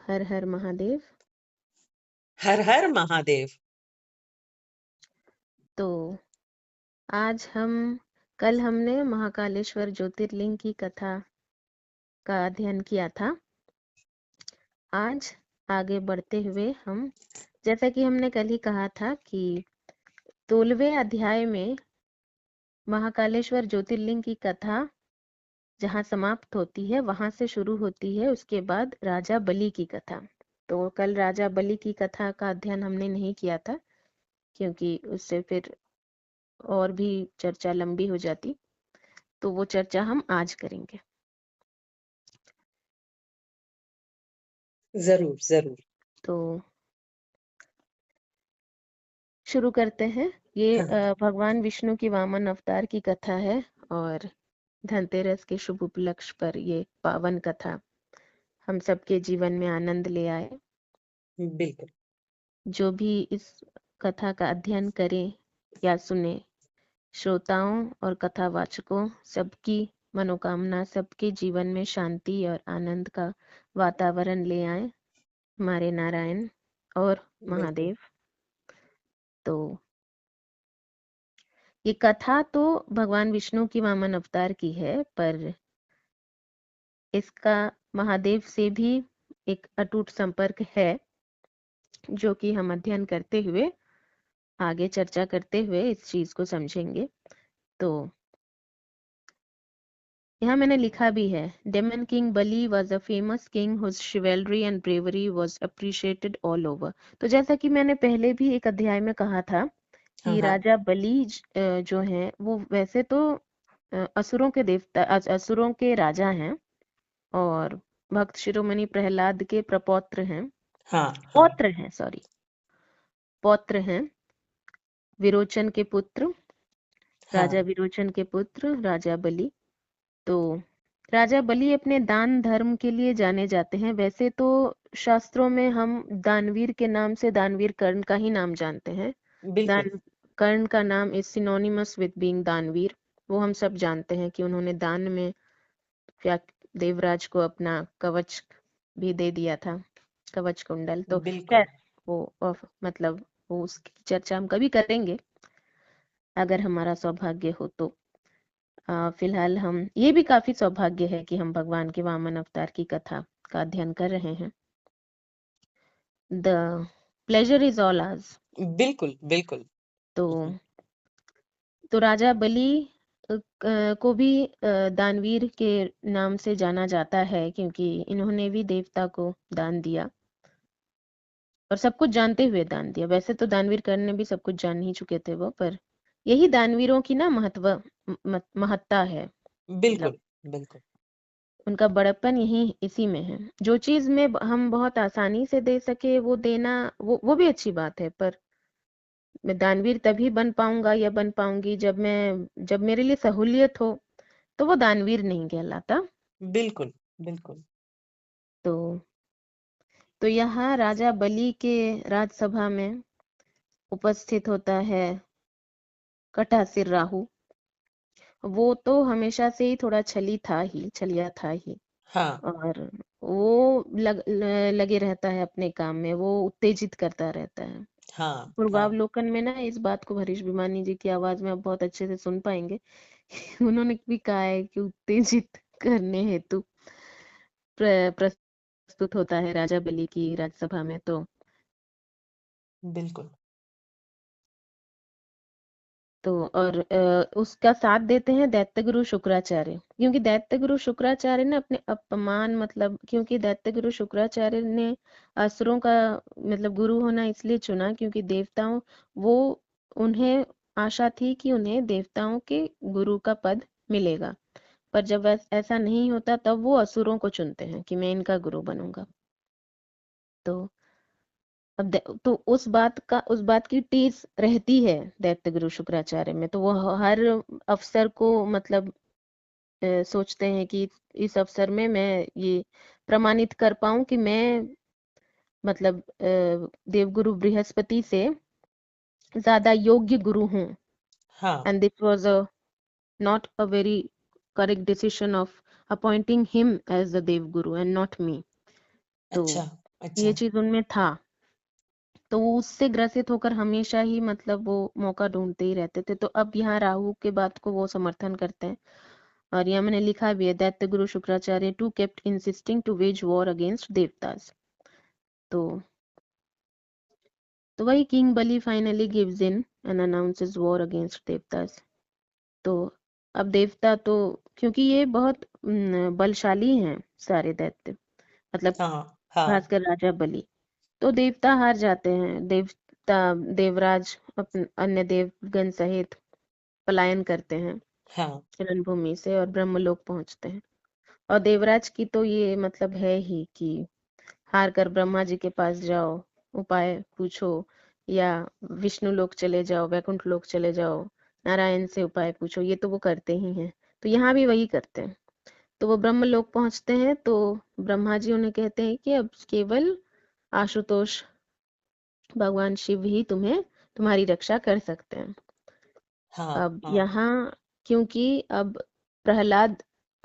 हर हर महादेव। हर हर महादेव। तो आज कल हमने महाकालेश्वर ज्योतिर्लिंग की कथा का अध्ययन किया था। आज आगे बढ़ते हुए हम, जैसा कि हमने कल ही कहा था कि 16वें अध्याय में महाकालेश्वर ज्योतिर्लिंग की कथा जहाँ समाप्त होती है वहां से शुरू होती है, उसके बाद राजा बलि की कथा। तो कल राजा बलि की कथा का अध्ययन हमने नहीं किया था क्योंकि उससे फिर और भी चर्चा लंबी हो जाती, तो वो चर्चा हम आज करेंगे। जरूर जरूर। तो शुरू करते हैं। ये हाँ। भगवान विष्णु की वामन अवतार की कथा है और धनतेरस के शुभ उपलक्ष्य पर ये पावन कथा हम सबके जीवन में आनंद ले आए। बिल्कुल। जो भी इस कथा का अध्ययन करें या सुने, श्रोताओं और कथावाचकों सबकी मनोकामना, सबके जीवन में शांति और आनंद का वातावरण ले आए हमारे नारायण और बिल्कुल। महादेव। तो ये कथा तो भगवान विष्णु की वामन अवतार की है, पर इसका महादेव से भी एक अटूट संपर्क है, जो कि हम अध्ययन करते हुए आगे चर्चा करते हुए इस चीज को समझेंगे। तो यहाँ मैंने लिखा भी है, demon king Bali was a famous king whose chivalry and bravery was appreciated all over. तो जैसा कि मैंने पहले भी एक अध्याय में कहा था कि हाँ हाँ। राजा बलि जो है वो वैसे तो असुरों के देवता, असुरों के राजा हैं और भक्त शिरोमणि प्रहलाद के प्रपौत्र हैं, हाँ हाँ। पौत्र हैं, सॉरी, पौत्र हैं, विरोचन के पुत्र, राजा हाँ। विरोचन के पुत्र राजा बलि। तो राजा बलि अपने दान धर्म के लिए जाने जाते हैं। वैसे तो शास्त्रों में हम दानवीर के नाम से दानवीर कर्ण का ही नाम जानते हैं। बिल्कुल। दान कर्ण का नाम इज सिनोनिमस विद बीइंग दानवीर। वो हम सब जानते हैं कि उन्होंने दान में क्या देवराज को अपना कवच भी दे दिया था, कवच कुंडल। तो बिल्कुल। खैर वो मतलब वो उसकी चर्चा हम कभी करेंगे अगर हमारा सौभाग्य हो तो। फिलहाल हम, ये भी काफी सौभाग्य है कि हम भगवान के वामन अवतार की कथा का अध्ययन कर रहे हैं। The pleasure is all hours. बिल्कुल बिल्कुल। तो राजा बलि को भी दानवीर के नाम से जाना जाता है क्योंकि इन्होंने भी देवता को दान दिया और सब कुछ जानते हुए दान दिया। वैसे तो दानवीर कर्ण ने भी सब कुछ जान ही चुके थे वो, पर यही दानवीरों की ना महत्ता है। मतलब बिल्कुल बिल्कुल। उनका बड़प्पन यही इसी में है। जो चीज में हम बहुत आसानी से दे सके वो देना, वो भी अच्छी बात है, पर मैं दानवीर तभी बन पाऊंगा या बन पाऊंगी जब मेरे लिए सहूलियत हो, तो वो दानवीर नहीं कहलाता। बिल्कुल बिल्कुल। तो यहाँ राजा बलि के राजसभा में उपस्थित होता है कटासिर राहु। वो तो हमेशा से ही थोड़ा छलिया था ही। हाँ और वो लगे रहता है अपने काम में, वो उत्तेजित करता रहता है। हाँ। हाँ। पूर्वावलोकन में ना इस बात को हरीश भिमानी जी की आवाज में आप बहुत अच्छे से सुन पाएंगे। उन्होंने भी कहा है कि उत्तेजित करने हेतु प्रस्तुत होता है राजा बलि की राज्यसभा में। बिल्कुल। तो और उसका साथ देते हैं दैत्य गुरु शुक्राचार्य, क्योंकि दैत्य गुरु शुक्राचार्य ने अपने अपमान, मतलब क्योंकि दैत्य गुरु शुक्राचार्य ने असुरों का मतलब गुरु होना इसलिए चुना क्योंकि देवताओं, वो उन्हें आशा थी कि उन्हें देवताओं के गुरु का पद मिलेगा, पर जब ऐसा नहीं होता तब वो असुरों को चुनते हैं कि मैं इनका गुरु बनूंगा। तो अब तो उस बात की टीस रहती है दैत्य गुरु शुक्राचार्य में। तो वो हर अवसर को मतलब सोचते हैं कि इस अवसर में मैं ये प्रमाणित कर पाऊं कि मैं मतलब देवगुरु बृहस्पति से ज्यादा योग्य गुरु हूँ। हाँ। And this was not a very correct decision of appointing him as the Devguru and not me. तो अच्छा। अच्छा। ये चीज उनमें था। तो वो उससे ग्रसित होकर हमेशा ही मतलब वो मौका ढूंढते ही रहते थे। तो अब यहाँ राहु के बात को वो समर्थन करते हैं। और यहाँ मैंने लिखा भी है, daitya guru Shukracharya to kept insisting to wage war against devatas. तो वही king Bali finally gives in and announces war against devatas. तो अब देवता तो, क्योंकि ये बहुत बलशाली हैं सारे दैत्य, मतलब हाँ, हाँ, खासकर राजा बलि, तो देवता हार जाते हैं। देवराज अपन अन्य देवगण सहित पलायन करते हैं हाँ, रणभूमि से और ब्रह्मलोक पहुंचते हैं। और देवराज की तो ये मतलब है ही कि हार कर ब्रह्मा जी के पास जाओ, उपाय पूछो, या विष्णु लोक चले जाओ, वैकुंठ लोक चले जाओ, नारायण से उपाय पूछो, ये तो वो करते ही हैं। तो यहाँ भी वही करते हैं। तो वो ब्रह्म लोक पहुंचते हैं तो ब्रह्मा जी उन्हें कहते हैं कि अब केवल आशुतोष भगवान शिव ही तुम्हारी रक्षा कर सकते हैं। हाँ, अब हाँ, यहाँ, क्योंकि अब प्रहलाद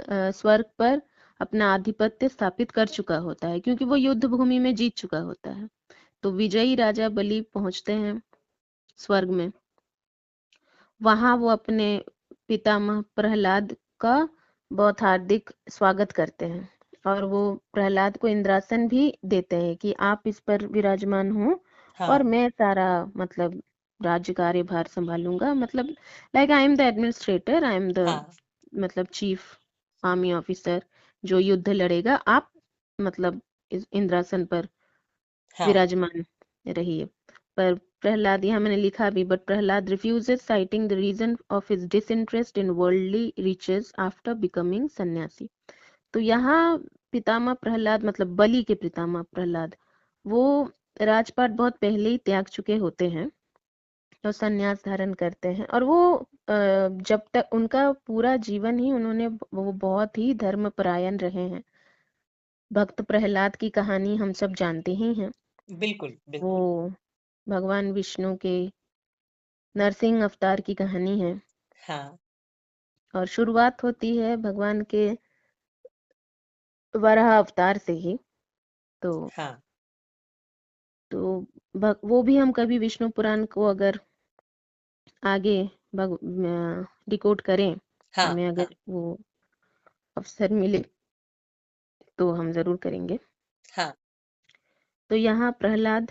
स्वर्ग पर अपना आधिपत्य स्थापित कर चुका होता है, क्योंकि वो युद्ध भूमि में जीत चुका होता है। तो विजयी राजा बलि पहुंचते हैं स्वर्ग में। वहां वो अपने पितामह प्रहलाद का बहुत हार्दिक स्वागत करते हैं। और वो प्रहलाद को इंद्रासन भी देते हैं कि आप इस पर विराजमान हो और हाँ, मैं सारा मतलब राज्य कार्यभार संभालूंगा। मतलब like I am the administrator, I am the हाँ, मतलब चीफ आर्मी ऑफिसर जो युद्ध लड़ेगा, आप मतलब इस इंद्रासन पर हाँ, विराजमान रहिए। पर प्रहलाद, यहाँ मैंने लिखा भी, but Prahlad refuses, citing the reason of his disinterest in worldly riches after becoming sanyasi. तो यहाँ पितामह प्रहलाद, मतलब बलि के पितामह प्रहलाद, वो राजपाट बहुत पहले ही त्याग चुके होते हैं और संन्यास धारण करते हैं। और वो जब तक उनका पूरा जीवन ही उन्होंने, वो बहुत ही धर्मपरायण रहे हैं। भक्त प्रहलाद की कहानी हम सब जानते ही हैं। बिल्कुल, वो बिल्कुल। भगवान विष्णु के नरसिंह अवतार की कहानी है। हाँ, और शुरुआत होती है भगवान के वराह अवतार से ही। तो हाँ, वो भी हम कभी विष्णु पुराण को अगर आगे डिकोड करें, हाँ, हमें हाँ, अगर वो अवसर मिले तो हम जरूर करेंगे। हाँ, तो यहाँ प्रहलाद,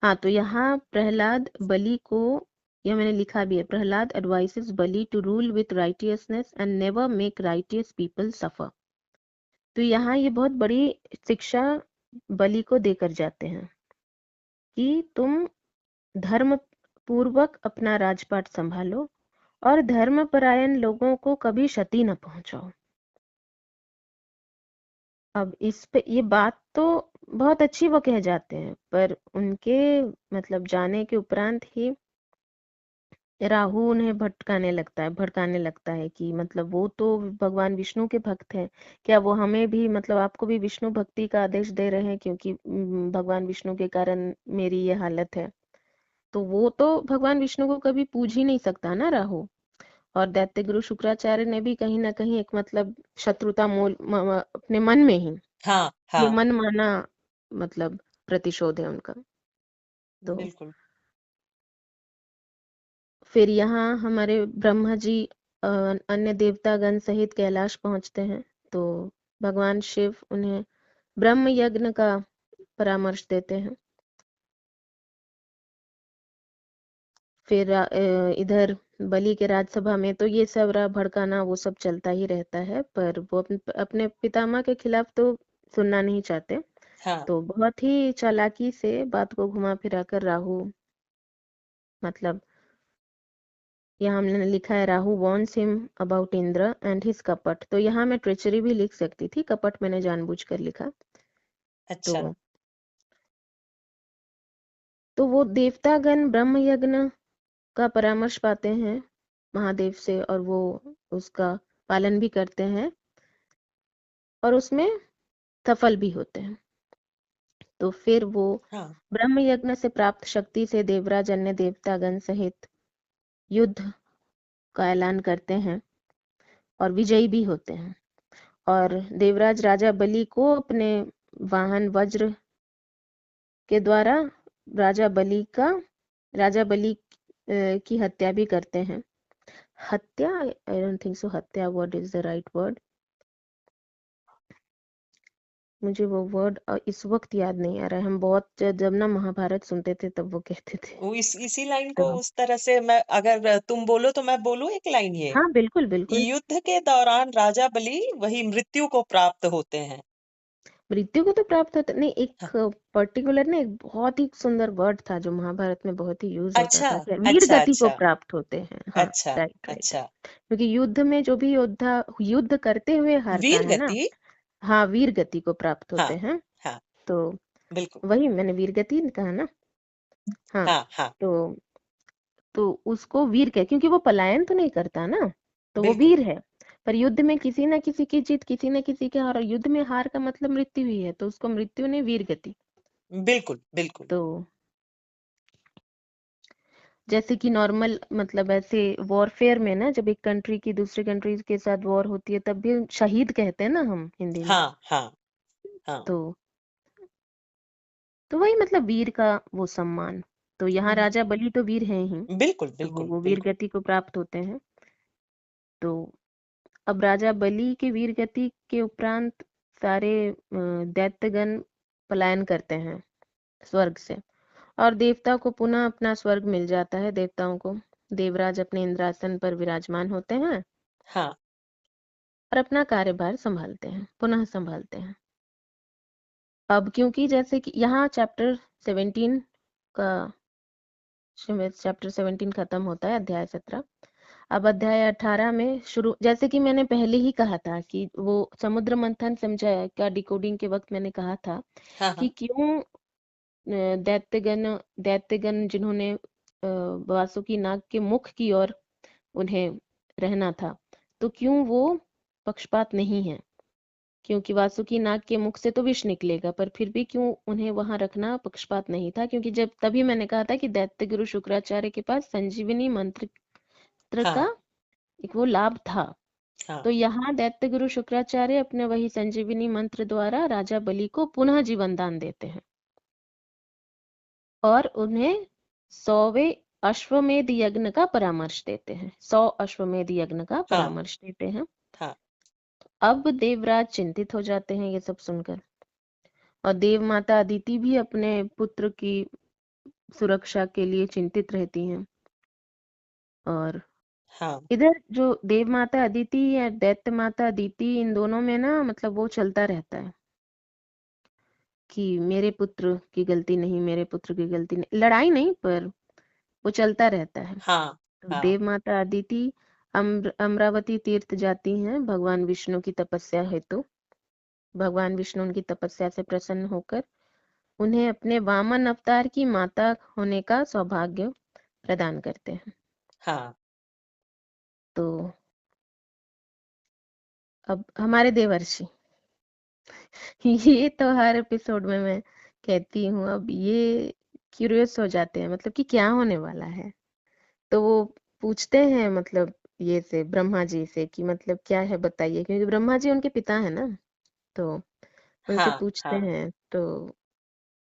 हाँ, तो यहाँ प्रहलाद बलि को, यह मैंने लिखा भी है, Prahlad advises Bali to rule with righteousness and never make righteous people suffer. तो यहाँ ये बहुत बड़ी शिक्षा बलि को देकर जाते हैं कि तुम धर्म पूर्वक अपना राजपाट संभालो और धर्मपरायण लोगों को कभी क्षति न पहुंचाओ। अब इस पे ये बात तो बहुत अच्छी वो कह जाते हैं, पर उनके मतलब जाने के उपरांत ही राहु उन्हें भटकाने लगता है कि मतलब वो तो भगवान विष्णु के भक्त हैं, क्या वो हमें भी, मतलब आपको भी विष्णु भक्ति का आदेश दे रहे हैं, क्योंकि भगवान विष्णु के कारण मेरी ये हालत है। तो वो तो भगवान विष्णु को कभी पूज ही नहीं सकता ना राहु। और दैत्य गुरु शुक्राचार्य ने भी कहीं ना कहीं एक मतलब शत्रुता अपने मन में ही, हाँ, ये हाँ, मन माना मतलब प्रतिशोध है उनका। तो बिल्कुल। फिर यहाँ हमारे ब्रह्मा जी अन्य देवतागण सहित कैलाश पहुंचते हैं। तो भगवान शिव उन्हें ब्रह्म यज्ञ का परामर्श देते हैं। फिर इधर बलि के राजसभा में तो ये सब भड़काना वो सब चलता ही रहता है, पर वो अपने पितामह के खिलाफ तो सुनना नहीं चाहते। हाँ, तो बहुत ही चालाकी से बात को घुमा फिरा कर राहु, मतलब यहाँ हमने लिखा है Rahu warns him about Indra and his kapat. तो यहाँ मैं ट्रेचरी भी लिख सकती थी, कपट मैंने जानबूझकर लिखा। अच्छा। तो वो देवतागण ब्रह्म यज्ञ का परामर्श पाते हैं महादेव से, और वो उसका पालन भी करते हैं और उसमें सफल भी होते हैं। तो फिर वो हाँ, ब्रह्म यज्ञ से प्राप्त शक्ति से देवराज अन्य देवतागण सहित युद्ध का ऐलान करते हैं और विजयी भी होते हैं। और देवराज राजा बलि को अपने वाहन वज्र के द्वारा राजा बलि की हत्या भी करते हैं। हत्या, आई डोंट थिंक सो हत्या word is the right word, मुझे वो वर्ड इस वक्त याद नहीं आ रहा है। हम बहुत जब ना महाभारत सुनते थे तब वो कहते थे। वो इसी लाइन को तो उस तरह से मैं, अगर तुम बोलो तो मैं बोलूं एक लाइन ये। हाँ बिल्कुल बिल्कुल। युद्ध के दौरान राजा बलि वही मृत्यु को प्राप्त होते हैं। मृत्यु को तो प्राप्त होता नहीं, एक हाँ, पर्टिकुलर ना एक बहुत ही सुंदर वर्ड था जो महाभारत में बहुत ही यूज होता अच्छा था कि वीर अच्छा गति को अच्छा प्राप्त होते हैं। हाँ अच्छा राइट राइट। अच्छा। क्योंकि युद्ध में जो भी योद्धा युद्ध करते हुए हारता वीर है ना, गति। हाँ वीर गति को प्राप्त हाँ होते हैं। हाँ, तो बिल्कुल। वही मैंने वीर गति कहा ना। हाँ हाँ हाँ, तो उसको वीर कह, क्योंकि वो पलायन तो नहीं करता ना, तो वो बिल्कुल वीर है। पर युद्ध में किसी न किसी की जीत, किसी न किसी के हार, और युद्ध में हार का मतलब मृत्यु ही है, तो उसको मृत्यु ने वीर गति। बिल्कुल बिल्कुल। तो जैसे कि नॉर्मल मतलब ऐसे वॉरफेयर में ना, जब एक कंट्री की दूसरे कंट्री के साथ वॉर होती है तब भी शहीद कहते हैं ना हम हिंदी में। हाँ हाँ हाँ, तो वही मतलब वीर का वो सम्मान। तो यहाँ राजा बलि तो वीर हैं ही, बिल्कुल तो बिल्कुल वो वीर बिल्कुल। गति को प्राप्त होते हैं। तो अब राजा बलि की वीर गति के उपरांत सारे दैत्यगण पलायन करते हैं स्वर्ग से, और देवता को पुनः अपना स्वर्ग मिल जाता है। देवताओं को देवराज अपने इंद्रासन पर विराजमान होते हैं हाँ और अपना कार्यभार संभालते हैं, पुनः संभालते हैं। अब क्योंकि जैसे कि यहाँ चैप्टर 17 का चैप्टर 17 खत्म होता है, अध्याय 17। अब अध्याय 18 में शुरू, जैसे कि मैंने पहले ही कहा था कि वो समुद्र मंथन समझाया का डिकोडिंग के वक्त मैंने कहा था हाँ कि हाँ क्यों दैत्यगण जिन्होंने वासुकी नाग के मुख की ओर उन्हें रहना था, तो क्यों वो पक्षपात नहीं है, क्योंकि वासुकी नाग के मुख से तो विष निकलेगा, पर फिर भी क्यों उन्हें वहां रखना पक्षपात नहीं था, क्योंकि जब तभी मैंने कहा था कि दैत्य गुरु शुक्राचार्य के पास संजीवनी मंत्र का हाँ एक वो लाभ था। हाँ तो यहाँ दैत्य गुरु शुक्राचार्य अपने वही संजीवनी मंत्र द्वारा राजा बलि को पुनः जीवन दान देते हैं और उन्हें 100वें अश्वमेध यज्ञ का परामर्श देते हैं। 100 अश्वमेध यज्ञ का हाँ परामर्श देते हैं। हाँ अब देवराज चिंतित हो जाते हैं ये सब सुनकर, और देव माता अदिति भी अपने पुत्र की सुरक्षा के लिए चिंतित रहती हैं। और हाँ इधर जो देव माता अदिति या दैत्य माता अदिति, इन दोनों में ना मतलब वो चलता रहता है कि मेरे पुत्र की गलती नहीं, मेरे पुत्र की गलती नहीं, लड़ाई नहीं पर वो चलता रहता है। हाँ तो हाँ देव माता अदिति अमरावती तीर्थ जाती हैं भगवान विष्णु की तपस्या हेतु। भगवान विष्णु उनकी तपस्या से प्रसन्न होकर उन्हें अपने वामन अवतार की माता होने का सौभाग्य प्रदान करते हैं। हाँ तो अब हमारे देवर्षि ये तो हर एपिसोड में मैं कहती हूँ, अब ये क्यूरियस हो जाते हैं मतलब कि क्या होने वाला है। तो वो पूछते हैं मतलब ये से ब्रह्मा जी से कि मतलब क्या है बताइए, क्योंकि ब्रह्मा जी उनके पिता है ना। तो उनसे हाँ पूछते हाँ हैं तो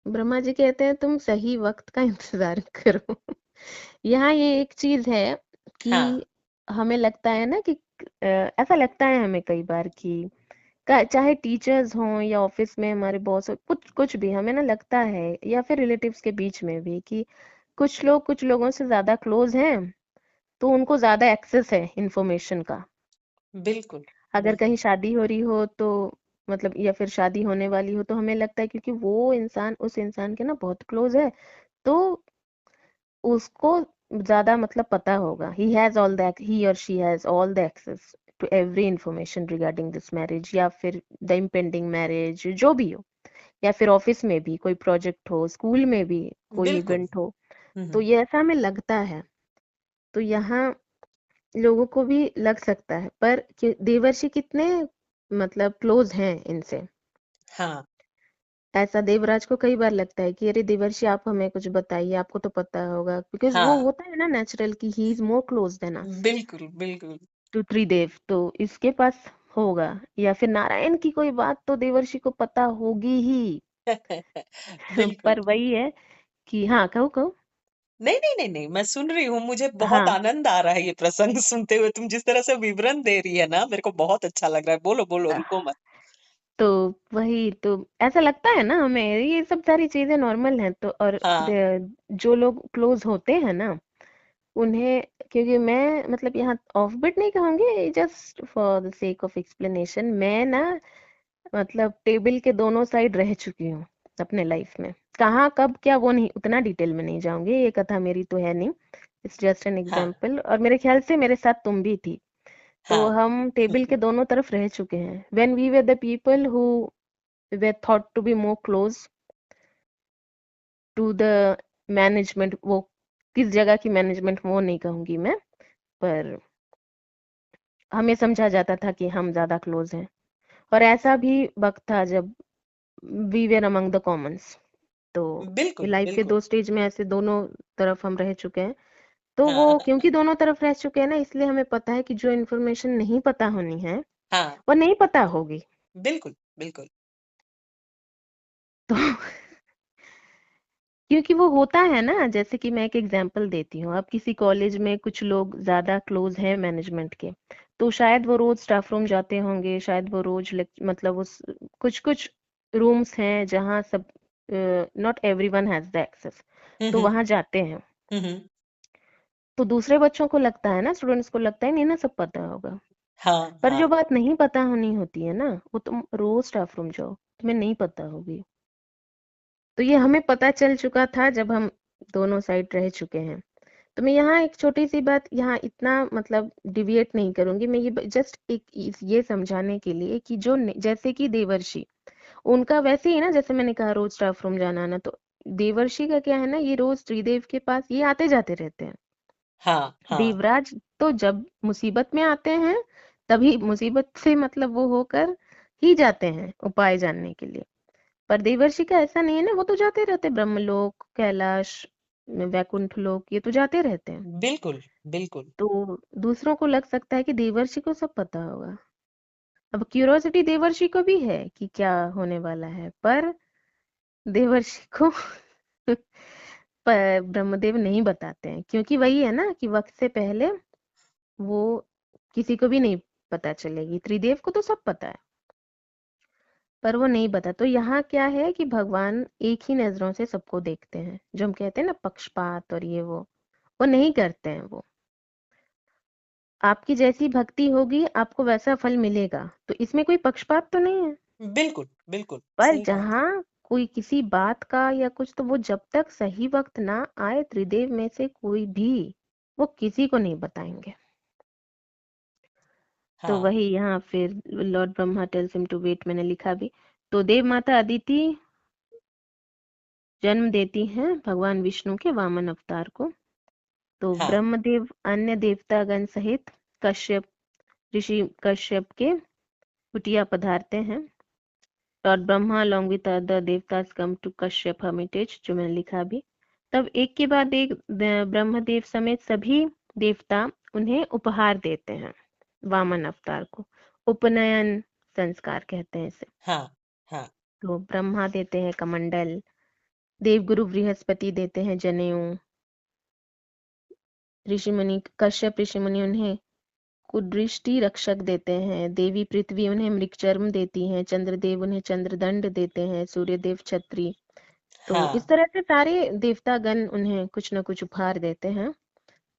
ब्रह्मा जी कहते हैं तुम सही वक्त का इंतजार करो। यहाँ ये एक चीज है हाँ, कि हमें लगता है ना कि ऐसा लगता है हमें कई बार कि चाहे टीचर्स हों या ऑफिस में हमारे बॉस हो, कुछ कुछ भी हमें ना लगता है, या फिर रिलेटिव्स के बीच में भी, कि कुछ लोग कुछ लोगों से ज्यादा क्लोज हैं तो उनको ज्यादा एक्सेस है इंफॉर्मेशन का। बिल्कुल अगर कहीं बिल्कुल शादी हो रही हो तो मतलब, या फिर शादी होने वाली हो, तो हमें लगता है क्योंकि वो इंसान उस इंसान के ना बहुत क्लोज है, तो उसको ज्यादा मतलब पता होगा, ही और she has all the access to every information regarding this marriage, या फिर द इम्पेंडिंग मैरिज जो भी हो, या फिर ऑफिस में भी कोई प्रोजेक्ट हो, स्कूल में भी कोई बिल्कुल। इवेंट हो। तो हम्म, ये ऐसा हमें लगता है। तो यहाँ लोगों को भी लग सकता है, पर देवर्षि कितने मतलब क्लोज हैं इनसे, हाँ ऐसा देवराज को कई बार लगता है कि अरे देवर्षि आप हमें कुछ बताइए, आपको तो पता होगा, बिकॉज वो हाँ, होता है ना नेचुरल कि he is more close than us बिल्कुल बिल्कुल। टू त्रिदेव। तो इसके पास होगा, या फिर नारायण की कोई बात तो देवर्षि को पता होगी ही। बिल्कुल। पर वही है कि हाँ, कहो कहो। नहीं नहीं नहीं नहीं, मैं सुन रही हूँ, मुझे बहुत हाँ, आनंद आ रहा है ये प्रसंग सुनते हुए। तुम जिस तरह से विवरण दे रही है ना, मेरे को बहुत अच्छा लग रहा है। बोलो बोलो, रुको मत। तो वही तो ऐसा लगता है ना हमें, ये सब सारी चीजें नॉर्मल हैं। तो और हाँ जो लोग क्लोज होते हैं ना उन्हें, क्योंकि मैं मतलब यहाँ ऑफ बिट नहीं कहूंगी, just for the sake of explanation, मैं ना मतलब टेबल के दोनों साइड रह चुकी हूँ अपने लाइफ में। कहाँ कब क्या वो नहीं, उतना डिटेल में नहीं जाऊंगी, ये कथा मेरी तो है नहीं, इट्स जस्ट एन हाँ एग्जाम्पल। और मेरे ख्याल से मेरे साथ तुम भी थी। तो हाँ। हम टेबल के दोनों तरफ रह चुके हैं when we were the people who we thought to be more close to the management. वो किस जगह की मैनेजमेंट वो नहीं कहूंगी मैं, पर हमें समझा जाता था कि हम ज्यादा क्लोज हैं। और ऐसा भी वक्त था जब we were among the commons. तो बिल्कुल लाइफ के बिल्कुल। दो स्टेज में ऐसे दोनों तरफ हम रह चुके हैं। तो वो हाँ क्योंकि दोनों तरफ रह चुके हैं ना, इसलिए हमें पता है कि जो इन्फॉर्मेशन नहीं पता होनी है हाँ। वो नहीं पता होगी। बिल्कुल बिल्कुल। तो क्योंकि वो होता है ना, जैसे कि मैं एक एग्जांपल देती हूँ। अब किसी कॉलेज में कुछ लोग ज्यादा क्लोज हैं मैनेजमेंट के, तो शायद वो रोज स्टाफ रूम जाते होंगे, शायद वो रोज मतलब उस कुछ कुछ रूम्स हैं जहाँ सब, not everyone has the access, तो हम्म वहां जाते हैं। हम्म। तो दूसरे बच्चों को लगता है ना, स्टूडेंट्स को लगता है नहीं ना सब पता होगा। हाँ पर जो हाँ बात नहीं पता होनी होती है ना, वो तुम रोज स्टाफ रूम जाओ, तुम्हें नहीं पता होगी। तो ये हमें पता चल चुका था जब हम दोनों साइड रह चुके हैं। तो मैं यहाँ एक छोटी सी बात, यहाँ इतना मतलब डिविएट नहीं करूंगी मैं, ये जस्ट एक ये समझाने के लिए कि जो जैसे कि देवर्षि, उनका वैसे ही ना, जैसे मैंने कहा रोज स्टाफ रूम जाना आना, तो देवर्षि का क्या है ना, ये रोज त्रिदेव के पास ये आते जाते रहते हैं। हाँ हाँ। देवराज तो जब मुसीबत में आते हैं तभी मुसीबत से मतलब वो होकर ही जाते हैं उपाय जानने के लिए। पर देवर्षि का ऐसा नहीं है ना, वो तो जाते रहते, ब्रह्मलोक, कैलाश, वैकुंठ लोक, ये तो जाते रहते हैं। बिल्कुल बिल्कुल। तो दूसरों को लग सकता है कि देवर्षि को सब पता होगा। अब क्यूरोसिटी देवर्षि को भी है कि क्या होने वाला है, पर देवर्षि को पर ब्रह्मदेव नहीं बताते हैं, क्योंकि वही है ना कि वक्त से पहले वो किसी को भी नहीं पता चलेगी। त्रिदेव को तो सब पता है, पर वो नहीं पता। तो यहाँ क्या है कि भगवान एक ही नजरों से सबको देखते हैं, जो हम कहते हैं ना पक्षपात और ये वो नहीं करते हैं वो। आपकी जैसी भक्ति होगी आपको वैसा फल मिलेगा, तो इसमें कोई पक्षपात तो नहीं है। बिल्कुल बिल्कुल पर सही बात है। जहाँ कोई किसी बात का या कुछ, तो वो जब तक सही वक्त ना आए, त्रिदेव में से कोई भी वो किसी को नहीं बताएंगे। तो हाँ वही यहाँ फिर Lord Brahma tells him to wait, मैंने लिखा भी। तो देव माता अदिति जन्म देती हैं भगवान विष्णु के वामन अवतार को। तो हाँ ब्रह्मदेव अन्य देवतागण सहित कश्यप ऋषि कश्यप के कुटिया पधारते हैं। Lord Brahma along with other देवतास come to Kashyap hermitage, जो मैंने लिखा भी। तब एक के बाद एक ब्रह्मदेव समेत सभी देवता उन्हें उपहार देते हैं, वामन अवतार को। उपनयन संस्कार कहते हैं इसे। हाँ हाँ। तो ब्रह्मा देते हैं कमंडल, देवगुरु बृहस्पति देते हैं जनेऊ, ऋषि मुनि कश्यप ऋषि मुनि उन्हें कुदृष्टि रक्षक देते हैं, देवी पृथ्वी उन्हें मृगचर्म देती हैं, चंद्रदेव उन्हें चंद्रदंड देते हैं, सूर्यदेव छत्री। तो इस हाँ तरह से सारे देवतागण उन्हें कुछ न कुछ उपहार देते हैं।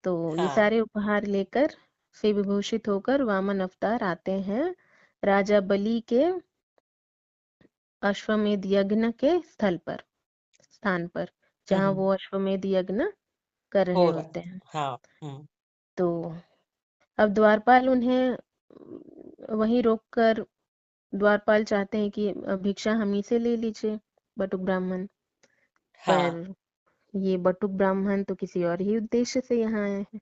तो ये हाँ सारे उपहार लेकर से विभूषित होकर वामन अवतार आते हैं राजा बलि के अश्वमेध यज्ञ के स्थल पर, स्थान पर, जहाँ हम्म। वो अश्वमेध यज्ञ कर रहे हो रहा है। होते हैं। हाँ तो अब द्वारपाल उन्हें वहीं रोककर, द्वारपाल चाहते हैं कि भिक्षा हम ही से ले लीजिए, बटुक ब्राह्मण। हाँ। पर ये बटुक ब्राह्मण तो किसी और ही उद्देश्य से यहाँ आए हैं,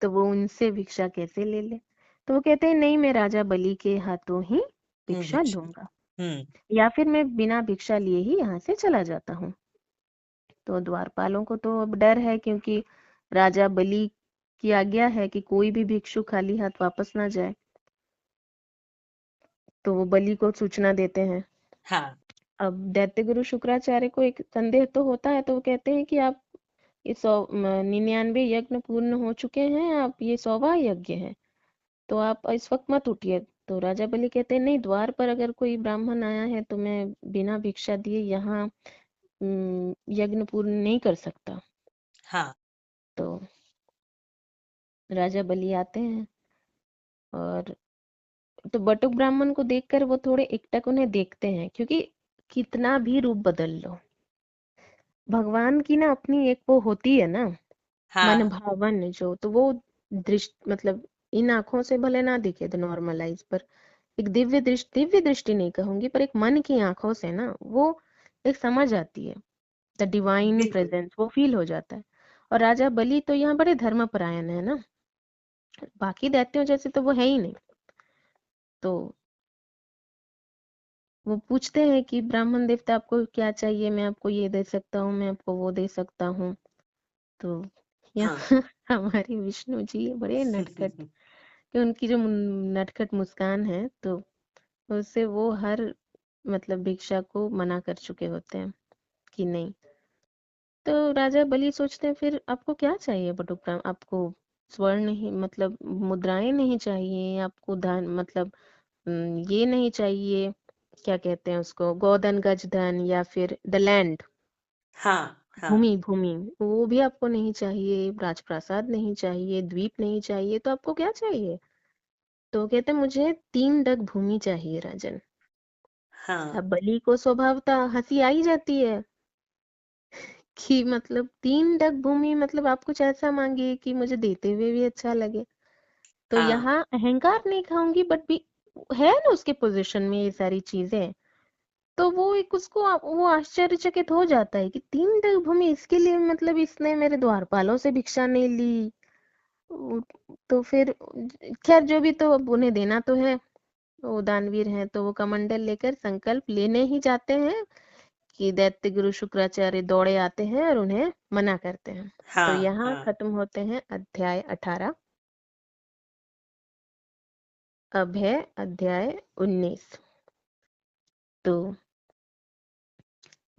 तो वो उनसे भिक्षा कैसे ले ले। तो वो कहते हैं नहीं, मैं राजा बलि के हाथों ही भिक्षा भिक्षा। लूंगा, हम्म। या फिर मैं बिना भिक्षा लिए ही यहाँ से चला जाता हूँ। तो द्वारपालों को तो अब डर है, क्योंकि राजा बलि की आज्ञा है कि कोई भी भिक्षु खाली हाथ वापस ना जाए। तो वो बलि को सूचना देते हैं। हाँ। अब दैत्य गुरु शुक्राचार्य को एक संदेह तो होता है, तो वो कहते हैं कि आप ये 99 यज्ञ पूर्ण हो चुके हैं, आप ये 100वां यज्ञ है, तो आप इस वक्त मत उठिए। तो राजा बलि कहते हैं नहीं, द्वार पर अगर कोई ब्राह्मण आया है तो मैं बिना भिक्षा दिए यहाँ यज्ञ पूर्ण नहीं कर सकता। हाँ। तो राजा बलि आते हैं, और तो बटुक ब्राह्मण को देखकर वो थोड़े एकटक उन्हें देखते हैं, क्योंकि कितना भी रूप बदल लो, भगवान की ना अपनी एक वो होती है ना, मन हाँ। भावन जो, तो वो दृष्टि मतलब इन आंखों से भले ना दिखे द नॉर्मल आइज पर, एक दिव्य दृष्टि नहीं कहूंगी, पर एक मन की आंखों से ना वो एक समझ आती है, द डिवाइन बिल्कुल। प्रेजेंस वो फील हो जाता है। और राजा बलि तो यहाँ बड़े धर्मपरायण है ना, बाकी दैत्यों जैसे तो वो है ही नहीं। तो वो पूछते हैं कि ब्राह्मण देवता आपको क्या चाहिए, मैं आपको ये दे सकता हूँ, मैं आपको वो दे सकता हूँ। तो हाँ। यहाँ हमारे विष्णु जी बड़े नटखट, कि उनकी जो नटखट मुस्कान है, तो उससे वो हर मतलब भिक्षा को मना कर चुके होते हैं कि नहीं। तो राजा बलि सोचते हैं फिर आपको क्या चाहिए बटुक, आपको स्वर्ण ही मतलब मुद्राएं नहीं चाहिए, आपको धन मतलब ये नहीं चाहिए, क्या कहते हैं उसको, गोधन गज धन, या फिर द लैंड, हाँ। हाँ। भूमि भूमि, वो भी आपको नहीं चाहिए, राजप्रासाद नहीं चाहिए, द्वीप नहीं चाहिए, तो आपको क्या चाहिए? तो कहते हैं मुझे 3 डग भूमि चाहिए राजन। हाँ। अब बलि को स्वभावतः हंसी आ ही जाती है कि मतलब 3 डग भूमि, मतलब आप कुछ ऐसा मांगिए कि मुझे देते हुए भी अच्छा लगे। तो हाँ। यहाँ अहंकार नहीं खाऊंगी, बट भी है ना उसके पोजीशन में ये सारी चीजें, तो वो एक उसको वो आश्चर्यचकित हो जाता है कि 3 डग भूमि इसके लिए, मतलब इसने मेरे द्वारपालों से भिक्षा नहीं ली। तो फिर खैर जो भी, तो अब उन्हें देना तो है, वो दानवीर हैं, तो वो कमंडल लेकर संकल्प लेने ही जाते हैं कि दैत्य गुरु शुक्राचार्य दौड़े आते हैं और उन्हें मना करते हैं। तो हाँ। यहाँ हाँ। खत्म होते हैं अध्याय 18। अब है अध्याय 19। तो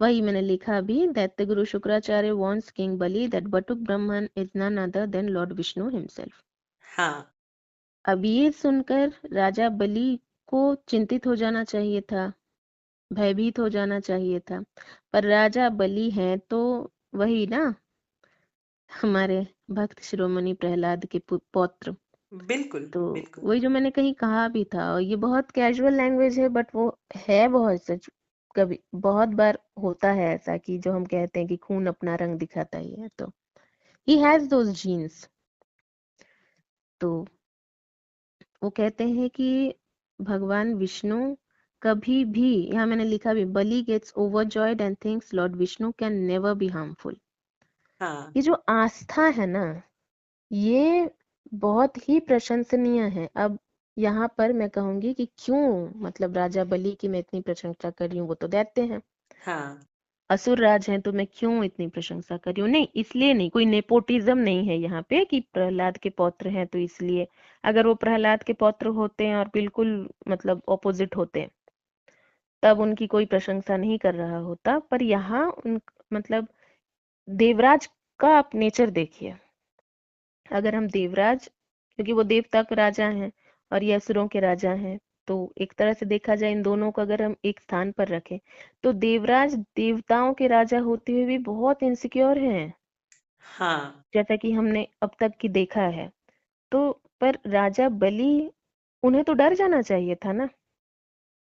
वही मैंने लिखा अभी, daitya guru Shukracharya warns king Bali that batuk Brahmin is none other than Lord Vishnu himself. हाँ। अब ये सुनकर राजा बलि को चिंतित हो जाना चाहिए था, भयभीत हो जाना चाहिए था, पर राजा बलि हैं तो वही ना, हमारे भक्त शिरोमणि प्रहलाद के पौत्र। बिल्कुल। तो बिल्कुल। वही जो मैंने कहीं कहा भी था, और ये बहुत कैजुअल लैंग्वेज है, बट वो है बहुत सच। कभी बहुत बार होता है ऐसा कि जो हम कहते हैं कि खून अपना रंग दिखाता ही है, तो ही हैज दोज जीन्स। तो वो कहते हैं कि भगवान विष्णु कभी भी, यहाँ मैंने लिखा भी, Bali gets overjoyed and thinks Lord Vishnu can never be harmful. हाँ। ये जो आस्था है ना, ये बहुत ही प्रशंसनीय है। अब यहाँ पर मैं कहूंगी कि क्यों, मतलब राजा बलि की मैं इतनी प्रशंसा कर रही हूँ, वो तो दैत्य हैं, हाँ। असुर राज हैं, तो मैं क्यों इतनी प्रशंसा कर रही हूँ? नहीं, इसलिए नहीं, कोई नेपोटिज्म नहीं है यहाँ पे कि प्रहलाद के पौत्र हैं तो इसलिए। अगर वो प्रहलाद के पौत्र होते हैं और बिल्कुल मतलब ऑपोजिट होते, तब उनकी कोई प्रशंसा नहीं कर रहा होता। पर यहाँ उन मतलब देवराज का आप नेचर देखिए। अगर हम देवराज, क्योंकि वो देवता के राजा हैं और ये असुरों के राजा हैं, तो एक तरह से देखा जाए इन दोनों को अगर हम एक स्थान पर रखें, तो देवराज देवताओं के राजा होते हुए भी बहुत इनसिक्योर हैं, हाँ। जैसा कि हमने अब तक की देखा है। तो पर राजा बलि, उन्हें तो डर जाना चाहिए था ना,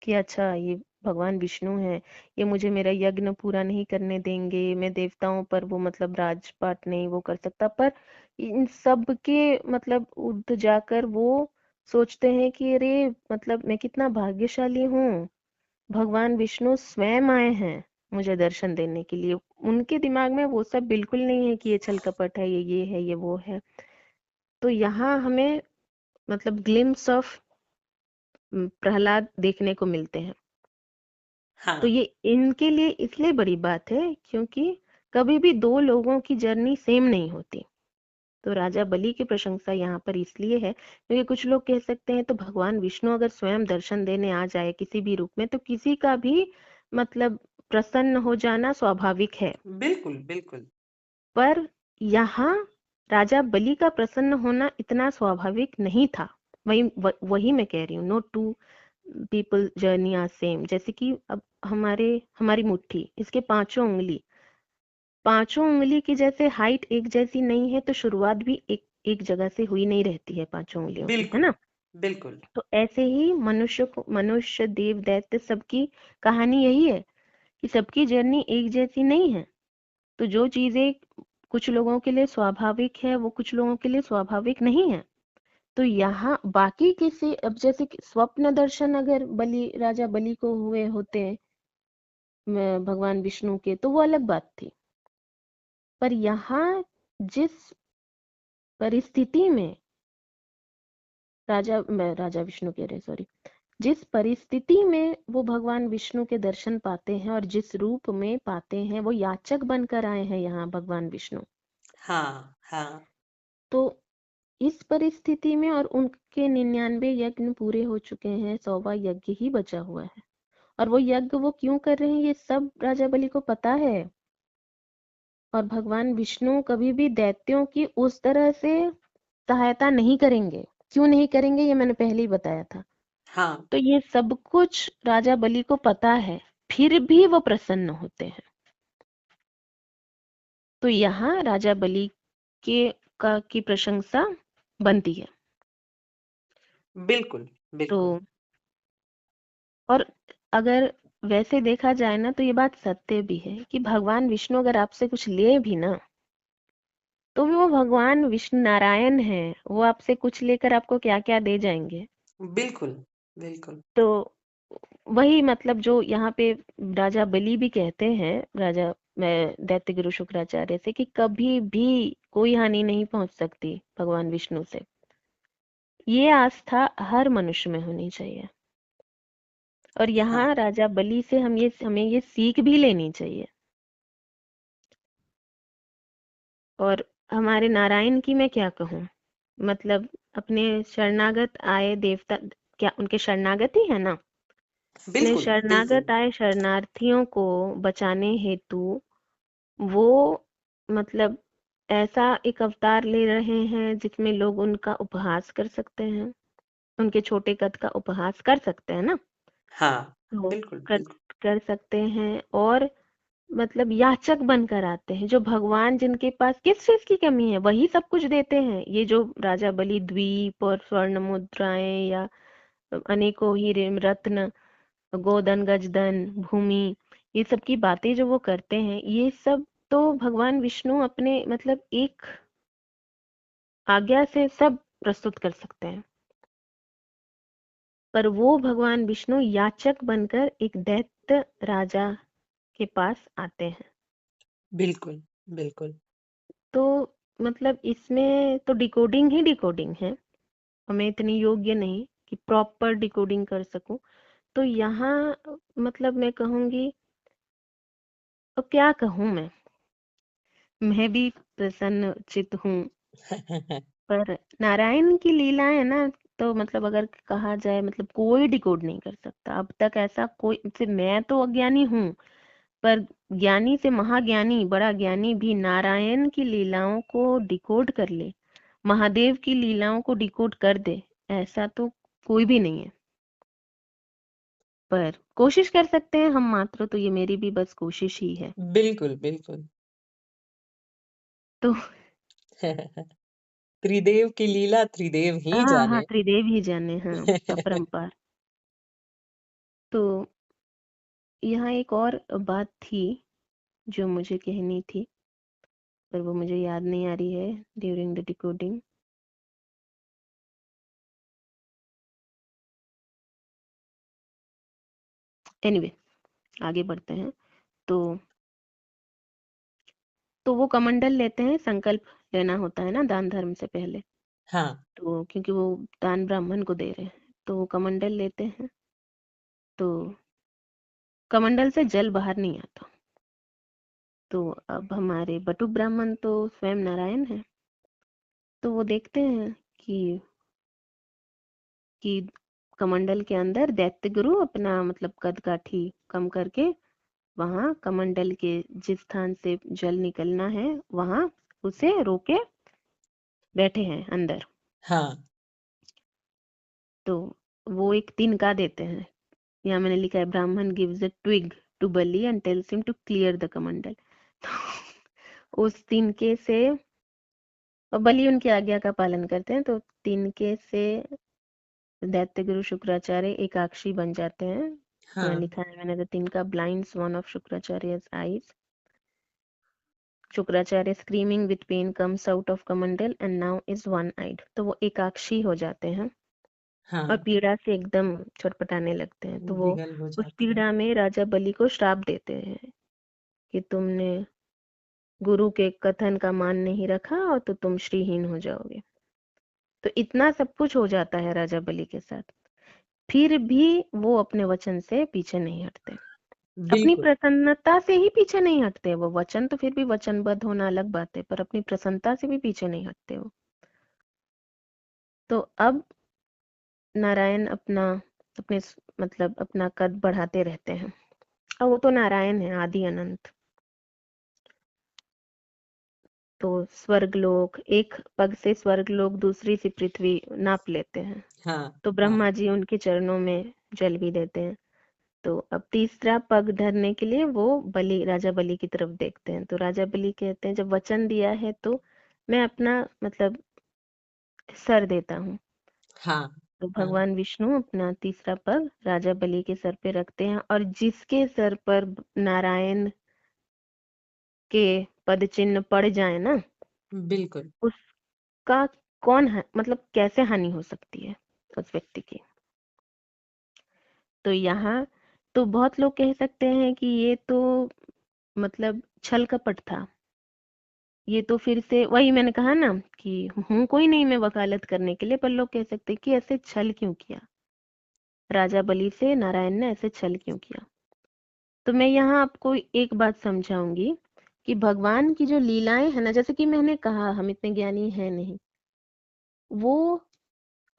कि अच्छा ये भगवान विष्णु है, ये मुझे मेरा यज्ञ पूरा नहीं करने देंगे, मैं देवताओं पर वो मतलब राजपाट नहीं वो कर सकता। पर इन सब के मतलब उठ जाकर वो सोचते हैं कि अरे मतलब मैं कितना भाग्यशाली हूँ, भगवान विष्णु स्वयं आए हैं मुझे दर्शन देने के लिए। उनके दिमाग में वो सब बिल्कुल नहीं है कि ये छल कपट है, ये है, ये वो है। तो यहाँ हमें मतलब ग्लिम्स ऑफ प्रहलाद देखने को मिलते हैं। तो हाँ। ये इनके लिए इसलिए बड़ी बात है क्योंकि कभी भी दो लोगों की जर्नी सेम नहीं होती। तो राजा बलि की प्रशंसा यहाँ पर इसलिए है क्योंकि कुछ लोग कह सकते हैं तो भगवान विष्णु अगर स्वयं दर्शन देने आ जाए किसी भी रूप में तो किसी का भी मतलब प्रसन्न हो जाना स्वाभाविक है। बिल्कुल, बिल्कुल। पर यहाँ राजा बलि का प्रसन्न होना इतना स्वाभाविक नहीं था। वही मैं कह रही हूँ, no two people journey are same. जैसे कि अब हमारी मुट्ठी, इसके पांचों उंगली की जैसे हाइट एक जैसी नहीं है तो शुरुआत भी एक एक जगह से हुई नहीं रहती है पांचों उंगलियों की, है बिल्कुल, ना। बिल्कुल। तो ऐसे ही मनुष्य देव दैत्य सबकी कहानी यही है कि सबकी जर्नी एक जैसी नहीं है। तो जो चीजें कुछ लोगों के लिए स्वाभाविक है वो कुछ लोगों के लिए स्वाभाविक नहीं है। तो यहाँ बाकी किसी, अब जैसे कि स्वप्न दर्शन अगर राजा बलि को हुए होते भगवान विष्णु के तो वो अलग बात थी। पर यहाँ जिस परिस्थिति में राजा विष्णु कह रहे, सॉरी, जिस परिस्थिति में वो भगवान विष्णु के दर्शन पाते हैं और जिस रूप में पाते हैं वो याचक बनकर आए हैं यहाँ भगवान विष्णु। हाँ, हाँ। तो इस परिस्थिति में और उनके 99 यज्ञ पूरे हो चुके हैं, 100वां यज्ञ ही बचा हुआ है। और वो यज्ञ वो क्यों कर रहे हैं ये सब राजा बलि को पता है। और भगवान विष्णु कभी भी दैत्यों की उस तरह से सहायता नहीं करेंगे। क्यों नहीं करेंगे ये मैंने पहले ही बताया था। हाँ, तो ये सब कुछ राजा बलि को पता है, फिर भी वो प्रसन्न होते हैं। तो यहाँ राजा बलि की प्रशंसा बनती है। बिल्कुल, तो बिल्कुल। और अगर वैसे देखा जाए ना तो ये बात सत्य भी है कि भगवान विष्णु अगर आपसे कुछ ले भी ना तो भी वो भगवान विष्णु नारायण है, वो आपसे कुछ लेकर आपको क्या क्या दे जाएंगे। बिल्कुल, बिल्कुल। तो वही मतलब जो यहाँ पे राजा बलि भी कहते हैं, राजा मैं दैत्य गुरु शुक्राचार्य से, कि कभी भी कोई हानि नहीं पहुंच सकती भगवान विष्णु से। ये आस्था हर मनुष्य में होनी चाहिए। और हाँ, यहाँ राजा बलि से हमें ये सीख भी लेनी चाहिए। और हमारे नारायण की मैं क्या कहूँ, मतलब अपने शरणागत आए देवता, क्या उनके शरणागत ही है ना, अपने बिल्कुल, बिल्कुल। शरणागत आए शरणार्थियों को बचाने हेतु वो मतलब ऐसा एक अवतार ले रहे हैं जिसमें लोग उनका उपहास कर सकते हैं, उनके छोटे कद का उपहास कर सकते हैं ना। हाँ, तो बिल्कुल, कर बिल्कुल। कर सकते हैं और मतलब याचक बनकर आते हैं, जो भगवान जिनके पास किस चीज की कमी है वही सब कुछ देते हैं। ये जो राजा बलि द्वीप और स्वर्ण मुद्राएं या अनेकों हीरे रत्न गोधन गजधन भूमि, ये सब की बातें जो वो करते हैं ये सब तो भगवान विष्णु अपने मतलब एक आज्ञा से सब प्रस्तुत कर सकते हैं। पर वो भगवान विष्णु याचक बनकर एक दैत्य राजा के पास आते हैं। बिल्कुल, बिल्कुल। तो मतलब इसमें तो डिकोडिंग ही डिकोडिंग है, मैं इतनी योग्य नहीं कि प्रॉपर डिकोडिंग कर सकूं। तो यहाँ मतलब मैं कहूंगी, अब क्या कहूं मैं भी प्रसन्न चित हूँ। पर नारायण की लीलाएं ना, तो मतलब अगर कहा जाए मतलब कोई डिकोड नहीं कर सकता अब तक, ऐसा कोई सिर्फ मैं तो अज्ञानी हूँ, पर ज्ञानी से महाज्ञानी बड़ा ज्ञानी भी नारायण की लीलाओं को डिकोड कर ले, महादेव की लीलाओं को डिकोड कर दे, ऐसा तो कोई भी नहीं है। पर कोशिश कर सकते हैं हम मात्र, तो ये मेरी भी बस कोशिश ही है। बिल्कुल, बिल्कुल। तो त्रिदेव की लीला त्रिदेव ही हाँ हाँ, जाने। त्रिदेव ही जाने, हाँ अपरंपार। तो यहाँ एक और बात थी जो मुझे कहनी थी, पर वो मुझे याद नहीं आ रही है ड्यूरिंग द डिकोडिंग। एनीवे, आगे बढ़ते हैं। तो वो कमंडल लेते हैं, संकल्प लेना होता है ना दान धर्म से पहले। हाँ, तो क्योंकि वो दान ब्राह्मण को दे रहे हैं तो वो कमंडल लेते हैं। तो कमंडल से जल बाहर नहीं आता। तो अब हमारे बटुक ब्राह्मण तो स्वयं नारायण है। तो वो देखते हैं कि कमंडल के अंदर दैत्य गुरु अपना मतलब कद काठी कम करके वहां कमंडल के जिस स्थान से जल निकलना है वहां उसे रोके बैठे हैं अंदर। हाँ तो वो एक तिनका देते हैं। यहाँ मैंने लिखा है Brahmin gives a twig to Bali and tells him to clear the kamandal. तो उस तिनके से, और बलि उनकी आज्ञा का पालन करते हैं, तो तिनके से दैत्य गुरु शुक्राचार्य एकाक्षी बन जाते हैं। यहाँ हाँ लिखा है मैंने, the tinka blinds one of Shukracharya's eyes. Shukracharya screaming with pain comes out of kamandal and now is one eyed. तो वो एकाक्षी हो जाते हैं और हाँ पीड़ा से एकदम छटपटाने लगते हैं। तो वो विगल हो उस जाते हैं। पीड़ा में राजा बलि को श्राप देते हैं कि तुमने गुरु के कथन का मान नहीं रखा और तो तुम श्रीहीन हो जाओगे। तो इतना सब कुछ हो जाता है राजा बलि के साथ, फिर भी वो अपने वचन से पीछे नहीं हटते। अपनी बिल्कुल। प्रसन्नता से ही पीछे नहीं हटते वो। वचन तो फिर भी वचनबद्ध होना अलग बात है, पर अपनी प्रसन्नता से भी पीछे नहीं हटते वो। तो अब नारायण मतलब अपना कद बढ़ाते रहते हैं। और वो तो नारायण है, आदि अनंत। तो स्वर्गलोक, एक पग से स्वर्गलोक दूसरी से पृथ्वी नाप लेते हैं। हाँ तो हाँ ब्रह्मा जी उनके चरणों में जल भी देते हैं। तो अब तीसरा पग धरने के लिए वो राजा बलि की तरफ देखते हैं। तो राजा बलि कहते हैं जब वचन दिया है तो मैं अपना मतलब सर देता हूँ। हाँ तो हाँ भगवान विष्णु अपना तीसरा पग राजा बलि के सर पे रखते हैं, और जिसके सर पर नारायण के पद चिन्ह पड़ जाए ना, बिल्कुल। उसका कौन है मतलब कैसे हानि हो सकती है उस व्यक्ति की। तो यहाँ तो बहुत लोग कह सकते हैं कि ये तो मतलब छल कपट था। ये तो फिर से वही मैंने कहा ना कि हूँ कोई नहीं मैं वकालत करने के लिए, पर लोग कह सकते हैं कि ऐसे छल क्यों किया, राजा बलि से नारायण ने ऐसे छल क्यों किया। तो मैं यहाँ आपको एक बात समझाऊंगी कि भगवान की जो लीलाएं है ना, जैसे कि मैंने कहा हम इतने ज्ञानी है नहीं, वो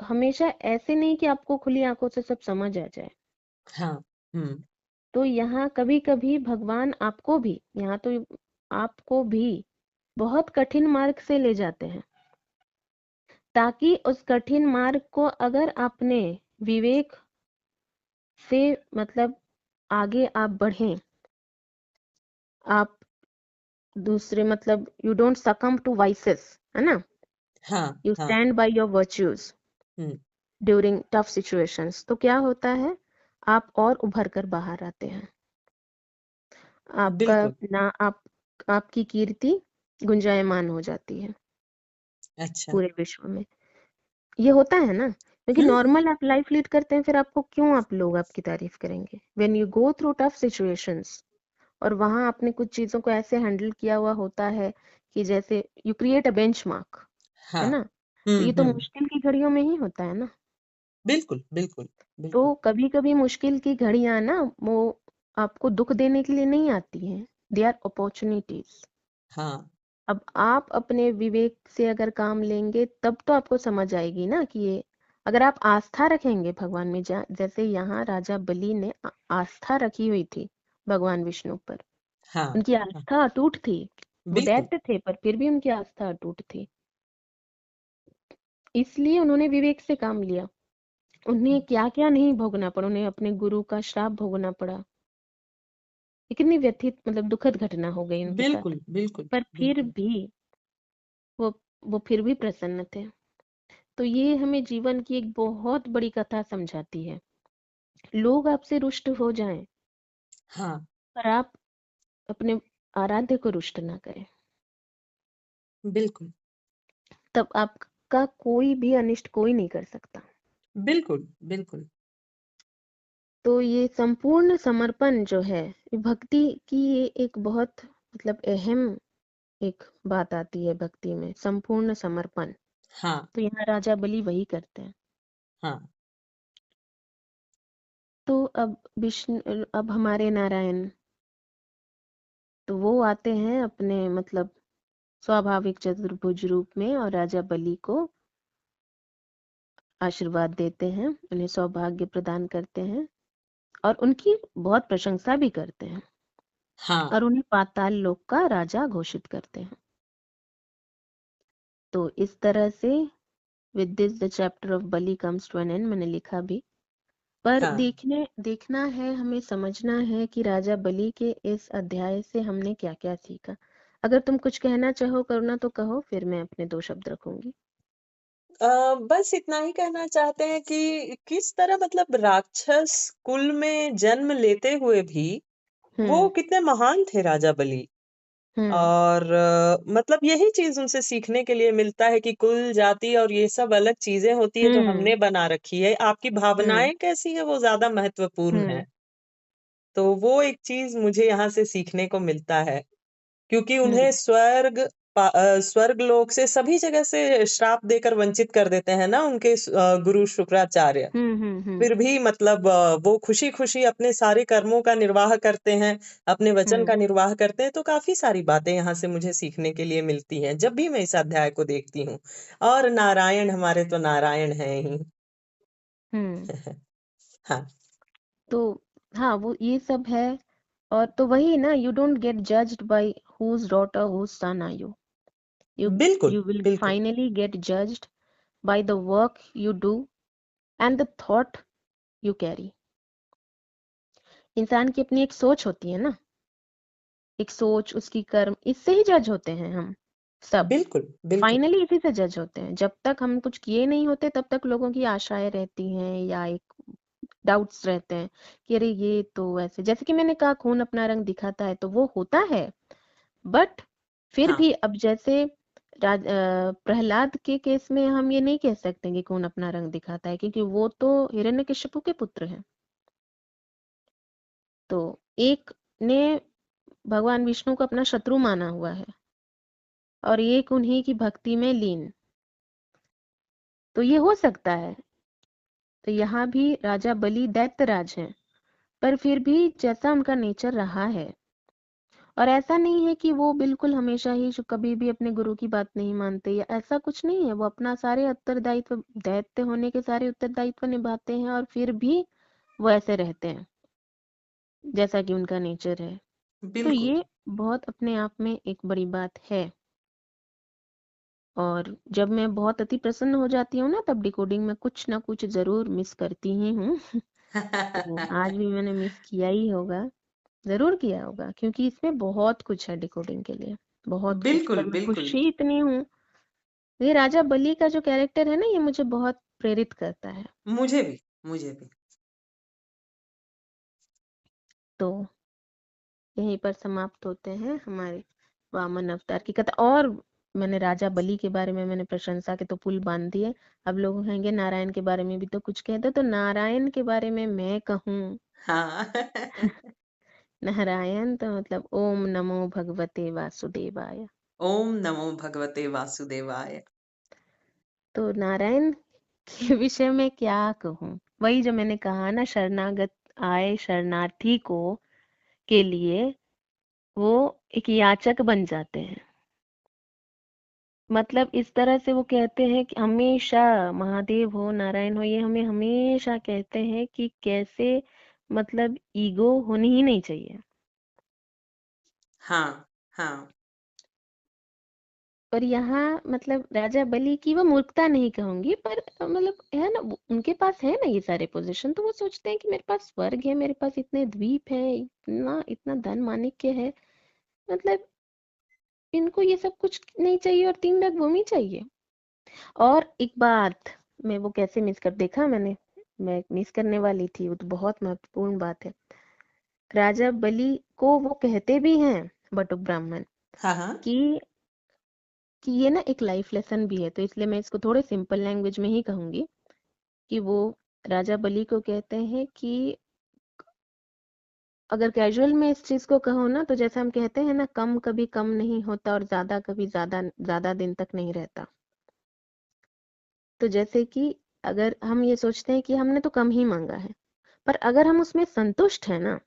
हमेशा ऐसे नहीं कि आपको खुली आंखों से सब समझ आ जाए। हाँ हम्म तो यहाँ कभी कभी भगवान आपको भी, यहाँ तो आपको भी बहुत कठिन मार्ग से ले जाते हैं, ताकि उस कठिन मार्ग को अगर आपने विवेक से मतलब आगे आप बढ़ें, आप दूसरे मतलब you don't succumb to vices, है ना, हाँ यू हाँ stand by your virtues hmm during tough situations. तो क्या होता है, आप और उभर कर बाहर आते हैं। आपका बिल्कुल। ना आपकी कीर्ति गुंजायमान हो जाती है अच्छा। पूरे विश्व में। ये होता है ना, क्योंकि हम्म। नॉर्मल आप लाइफ लीड करते हैं, फिर आपको क्यों आप लोग आपकी तारीफ करेंगे when you go through tough situations. और वहां आपने कुछ चीजों को ऐसे हैंडल किया हुआ होता है कि जैसे यू क्रिएट अ बेंचमार्क, है हाँ ना। तो ये तो हम्म। मुश्किल की घड़ियों में ही होता है ना। बिल्कुल बिल्कुल तो बिल्कुल। कभी कभी मुश्किल की घड़ियां ना वो आपको दुख देने के लिए नहीं आती हैं, दे आर अपॉर्चुनिटीज। हाँ अब आप अपने विवेक से अगर काम लेंगे तब तो आपको समझ आएगी ना कि ये, अगर आप आस्था रखेंगे भगवान में, जैसे यहाँ राजा बलि ने आस्था रखी हुई थी भगवान विष्णु पर, हाँ उनकी हाँ आस्था अटूट थी। वो बिल्कुल। दैत्य थे पर फिर भी उनकी आस्था अटूट थी, इसलिए उन्होंने विवेक से काम लिया। उन्हें क्या क्या नहीं भोगना पड़ा, उन्हें अपने गुरु का श्राप भोगना पड़ा। ये कितनी व्यथित मतलब दुखद घटना हो गई उनके साथ, बिल्कुल बिल्कुल पर फिर बिल्कुल। भी वो वो फिर भी प्रसन्न थे। तो ये हमें जीवन की एक बहुत बड़ी कथा समझाती है। लोग आपसे रुष्ट हो जाएं, हाँ पर आप अपने आराध्य को रुष्ट ना करें, बिल्कुल तब आपका कोई भी अनिष्ट कोई नहीं कर सकता। बिल्कुल बिल्कुल। तो ये संपूर्ण समर्पण जो है, ये भक्ति की ये एक बहुत मतलब अहम एक बात आती है भक्ति में, संपूर्ण समर्पण। हाँ तो यहाँ राजा बलि वही करते हैं। हाँ तो अब हमारे नारायण, तो वो आते हैं अपने मतलब स्वाभाविक चतुर्भुज रूप में और राजा बलि को आशीर्वाद देते हैं, उन्हें सौभाग्य प्रदान करते हैं और उनकी बहुत प्रशंसा भी करते हैं हाँ और उन्हें पाताल लोक का राजा घोषित करते हैं। तो इस तरह से with this the chapter of Bali comes to an end, मैंने लिखा भी। पर हाँ। देखना है, हमें समझना है कि राजा बलि के इस अध्याय से हमने क्या क्या सीखा। अगर तुम कुछ कहना चाहो करुणा तो कहो, फिर मैं अपने 2 शब्द रखूंगी। बस इतना ही कहना चाहते हैं कि किस तरह मतलब राक्षस कुल में जन्म लेते हुए भी वो हम्म। कितने महान थे राजा बलि। हम्म। और मतलब यही चीज उनसे सीखने के लिए मिलता है कि कुल जाति और ये सब अलग चीजें होती है जो हम्म। हमने बना रखी है, आपकी हम्म। भावनाएं कैसी है वो ज्यादा महत्वपूर्ण है। हम्म। तो वो एक चीज मुझे यहाँ से सीखने को मिलता है, क्योंकि हम्म। उन्हें स्वर्ग लोक से सभी जगह से श्राप देकर वंचित कर देते हैं ना उनके गुरु शुक्राचार्य। हम्म। हम्म। फिर भी मतलब वो खुशी खुशी अपने सारे कर्मों का निर्वाह करते हैं, अपने वचन का हम्म। निर्वाह करते हैं। तो काफी सारी बातें यहाँ से मुझे सीखने के लिए मिलती हैं जब भी मैं इस अध्याय को देखती हूँ। और नारायण हमारे तो नारायण है ही। हम्म। हाँ। तो हाँ, वो ये सब है। और तो वही ना, you don't get judged bye whose daughter whose son are you. you बिल्कुल you will बिल्कुल। finally get judged by the work you do and the thought you carry. इंसान की अपनी एक सोच होती है ना, एक सोच, उसकी कर्म, इससे ही जज होते हैं हम सब। बिल्कुल बिल्कुल। फाइनली इसी से जज होते हैं। जब तक हम कुछ किए नहीं होते तब तक लोगों की आशाएं रहती हैं या एक डाउट्स रहते हैं कि अरे ये तो ऐसे, जैसे कि मैंने कहा खून अपना रंग दिखाता है, तो वो होता है। बट फिर हाँ भी अब जैसे प्रहलाद के केस में हम ये नहीं कह सकते कि खून अपना रंग दिखाता है, क्योंकि वो तो हिरण्यकशिपु के पुत्र हैं। तो एक ने भगवान विष्णु को अपना शत्रु माना हुआ है और एक उन्हीं की भक्ति में लीन। तो ये हो सकता है। तो यहाँ भी राजा बलि दैत्यराज हैं, पर फिर भी जैसा उनका नेचर रहा है, और ऐसा नहीं है कि वो बिल्कुल हमेशा ही कभी भी अपने गुरु की बात नहीं मानते या ऐसा कुछ नहीं है। वो अपना सारे उत्तरदायित्व, दैत्य होने के सारे उत्तरदायित्व निभाते हैं और फिर भी वो ऐसे रहते हैं जैसा कि उनका नेचर है। तो बिल्कुल। ये बहुत अपने आप में एक बड़ी बात है। और जब मैं बहुत अति प्रसन्न हो जाती हूँ ना, तब डिकोडिंग में कुछ ना कुछ जरूर मिस करती ही हूँ। तो आज भी मैंने मिस किया ही होगा, जरूर किया होगा, क्योंकि इसमें बहुत कुछ है डिकोडिंग के लिए, बहुत कुछ। बिल्कुल पर मैं बिल्कुल। खुशी इतनी हूँ, ये राजा बलि का जो कैरेक्टर है ना, ये मुझे बहुत प्रेरित करता है। मुझे भी मुझे भी। तो यहीं पर समाप्त होते हैं हमारे वामन अवतार की कथा। और मैंने राजा बलि के बारे में मैंने प्रशंसा के तो पुल बांध दिए। अब लोग कहेंगे नारायण के बारे में भी तो कुछ कह दो, तो नारायण के बारे में मैं कहूँ। हाँ। नारायण तो मतलब ओम नमो भगवते वासुदेवाय। ओम नमो भगवते वासुदेवाय। तो नारायण के विषय में क्या कहूँ, वही जो मैंने कहा ना, शरणागत आए शरणार्थी को के लिए वो एक याचक बन जाते हैं। मतलब इस तरह से वो कहते हैं कि हमेशा, महादेव हो नारायण हो, ये हमें हमेशा कहते हैं कि कैसे, मतलब ईगो होनी ही नहीं चाहिए। हाँ हाँ। पर यहाँ मतलब राजा बलि की वो मूर्खता नहीं कहूंगी, पर मतलब है ना, उनके पास है ना ये सारे पोजीशन, तो वो सोचते हैं कि मेरे पास स्वर्ग है, मेरे पास इतने द्वीप है, इतना इतना धन माणिक्य है, मतलब इनको ये सब कुछ नहीं चाहिए और 3 लाख भूमि चाहिए। और एक बात, मैं वो कैसे मिस कर देखा मैंने, मैं मिस करने वाली थी, वो तो बहुत महत्वपूर्ण बात है। राजा बलि को वो कहते भी हैं बटुक ब्राह्मण हाँ हाँ। कि ये ना एक लाइफ लेसन भी है, तो इसलिए मैं इसको थोड़े सिंपल लैंग्वेज में ही कहूंगी कि वो राजा बलि को कहते हैं कि अगर कैजुअल में इस चीज को कहो ना, तो जैसे हम कहते हैं ना, कम कभी कम नहीं होता और ज्यादा कभी ज्यादा ज्यादा दिन तक नहीं रहता। तो जैसे कि अगर हम ये सोचते हैं कि हमने तो कम ही मांगा है, पर अगर हम उसमें संतुष्ट है ना,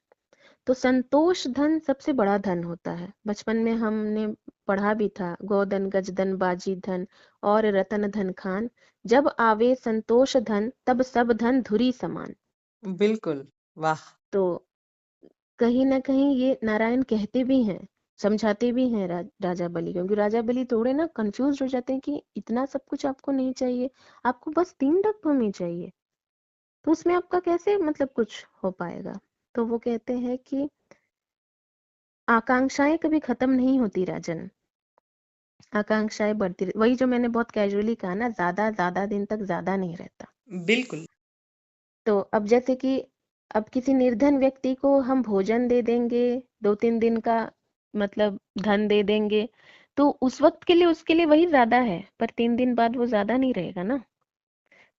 तो संतोष धन सबसे बड़ा धन होता है। बचपन में हमने पढ़ा भी था, गोधन गजधन बाजी धन और रतन धन खान, जब आवे संतोष धन तब सब धन धुरी समान। बिल्कुल, वाह! तो कहीं ना कहीं ये नारायण कहते भी हैं, समझाते भी हैं राजा बलि, क्योंकि राजा बलि थोड़े ना कंफ्यूज हो जाते हैं कि इतना सब कुछ आपको नहीं चाहिए, आपको बस 3 ढक भूमि चाहिए, तो उसमें आपका कैसे मतलब कुछ हो पाएगा। तो वो कहते हैं कि आकांक्षाएं कभी खत्म नहीं होती राजन, आकांक्षाएं बढ़ती वही जो मैंने बहुत कैजुअली कहा ना, ज्यादा ज्यादा दिन तक ज्यादा नहीं रहता। बिल्कुल। तो अब जैसे कि अब किसी निर्धन व्यक्ति को हम भोजन दे देंगे, 2-3 दिन का मतलब धन दे देंगे, तो उस वक्त के लिए उसके लिए वही ज्यादा है, पर 3 दिन बाद वो ज्यादा नहीं रहेगा ना।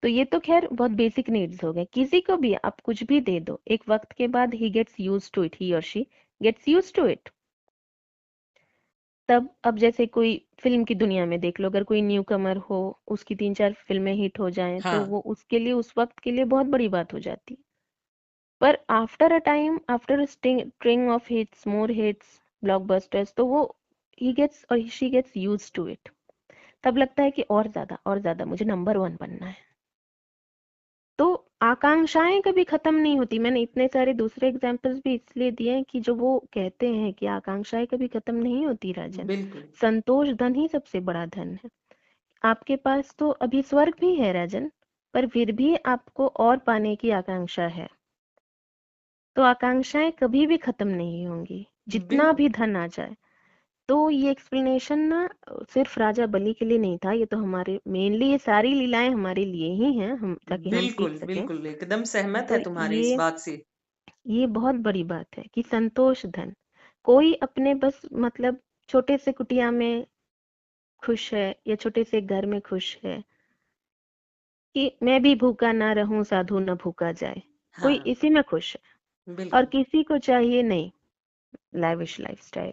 तो ये तो खैर बहुत बेसिक नीड्स हो गए। किसी को भी आप कुछ भी दे दो, एक वक्त के बाद ही gets use to it, he और she gets use to it. तब अब जैसे कोई फिल्म की दुनिया में देख लो, अगर कोई न्यू कमर हो, उसकी 3-4 फिल्में हिट हो जाएं, तो हाँ, वो उसके लिए उस वक्त के लिए बहुत बड़ी बात हो जाती है। पर after a time, after a string of hits, more hits, blockbusters, तो वो ही गेट्स और she gets used to it. तब लगता है कि और ज्यादा मुझे नंबर 1 बनना है। तो आकांक्षाएं कभी खत्म नहीं होती। मैंने इतने सारे दूसरे एग्जाम्पल्स भी इसलिए दिए हैं कि जो वो कहते हैं कि आकांक्षाएं कभी खत्म नहीं होती राजन, बिल्कुल, संतोष धन ही सबसे बड़ा धन है। आपके पास तो अभी स्वर्ग भी है राजन, पर फिर भी आपको और पाने की आकांक्षा है। तो आकांक्षाएं कभी भी खत्म नहीं होंगी, जितना बिल्कुल, भी धन आ जाए। तो ये एक्सप्लेनेशन ना सिर्फ राजा बलि के लिए नहीं था, ये तो हमारे मेनली ये सारी लीलाएं हमारे लिए ही हैं, हम ताकि हम सीख बिल्कुल, सकें। बिल्कुल, एकदम सहमत है पर तुम्हारी इस बात से। ये बहुत बड़ी बात है कि संतोष धन, कोई अपने बस मतलब छोटे से कुटिया में खुश है या छोटे से घर में खुश है, कि मैं भी भूखा ना रहूं साधु न भूखा जाए, कोई हाँ, इसी में खुश है। और बिल्कुल, किसी को चाहिए नहीं लैविश लाइफस्टाइल,